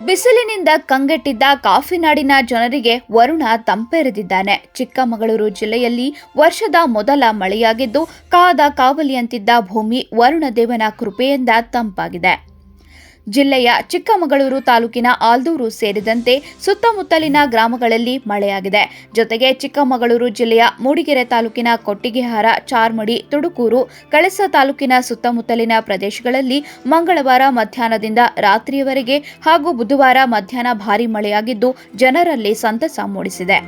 ಬಿಸಿಲಿನಿಂದ ಕಂಗೆಟ್ಟಿದ್ದ ಕಾಫಿನಾಡಿನ ಜನರಿಗೆ ವರುಣ ತಂಪೆರೆದಿದ್ದಾನೆ. ಚಿಕ್ಕಮಗಳೂರು ಜಿಲ್ಲೆಯಲ್ಲಿ ವರ್ಷದ ಮೊದಲ ಮಳೆಯಾಗಿದ್ದು, ಕಾದ ಕಾವಲಿಯಂತಿದ್ದ ಭೂಮಿ ವರುಣದೇವನ ಕೃಪೆಯಿಂದ ತಂಪಾಗಿದೆ. ಜಿಲ್ಲೆಯ ಚಿಕ್ಕಮಗಳೂರು ತಾಲೂಕಿನ ಆಲ್ದೂರು ಸೇರಿದಂತೆ ಸುತ್ತಮುತ್ತಲಿನ ಗ್ರಾಮಗಳಲ್ಲಿ ಮಳೆಯಾಗಿದೆ. ಜೊತೆಗೆ ಚಿಕ್ಕಮಗಳೂರು ಜಿಲ್ಲೆಯ ಮೂಡಿಗೆರೆ ತಾಲೂಕಿನ ಕೊಟ್ಟಿಗೆಹಾರ, ಚಾರ್ಮಡಿ, ತುಡುಕೂರು, ಕಳಸ ತಾಲೂಕಿನ ಸುತ್ತಮುತ್ತಲಿನ ಪ್ರದೇಶಗಳಲ್ಲಿ ಮಂಗಳವಾರ ಮಧ್ಯಾಹ್ನದಿಂದ ರಾತ್ರಿಯವರೆಗೆ ಹಾಗೂ ಬುಧವಾರ ಮಧ್ಯಾಹ್ನ ಭಾರೀ ಮಳೆಯಾಗಿದ್ದು ಜನರಲ್ಲಿ ಸಂತಸ ಮೂಡಿಸಿದೆ.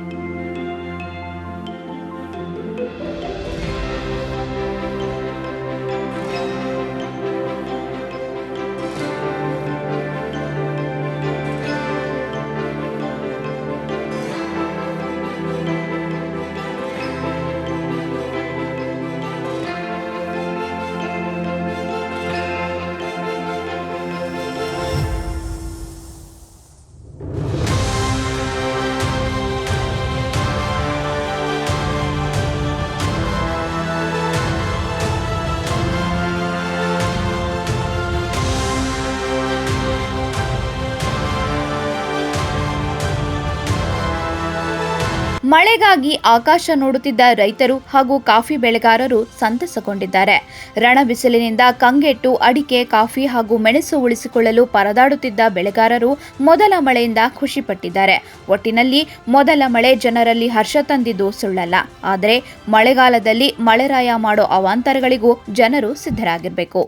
ಮಳೆಗಾಗಿ ಆಕಾಶ ನೋಡುತ್ತಿದ್ದ ರೈತರು ಹಾಗೂ ಕಾಫಿ ಬೆಳೆಗಾರರು ಸಂತಸಗೊಂಡಿದ್ದಾರೆ. ರಣ ಬಿಸಿಲಿನಿಂದ ಕಂಗೆಟ್ಟು ಅಡಿಕೆ, ಕಾಫಿ ಹಾಗೂ ಮೆಣಸು ಉಳಿಸಿಕೊಳ್ಳಲು ಪರದಾಡುತ್ತಿದ್ದ ಬೆಳೆಗಾರರು ಮೊದಲ ಮಳೆಯಿಂದ ಖುಷಿಪಟ್ಟಿದ್ದಾರೆ. ಒಟ್ಟಿನಲ್ಲಿ ಮೊದಲ ಮಳೆ ಜನರಲ್ಲಿ ಹರ್ಷ ತಂದಿದ್ದು ಸುಳ್ಳಲ್ಲ. ಆದರೆ ಮಳೆಗಾಲದಲ್ಲಿ ಮಳೆರಾಯ ಮಾಡೋ ಅವಾಂತರಗಳಿಗೂ ಜನರು ಸಿದ್ಧರಾಗಿರಬೇಕು.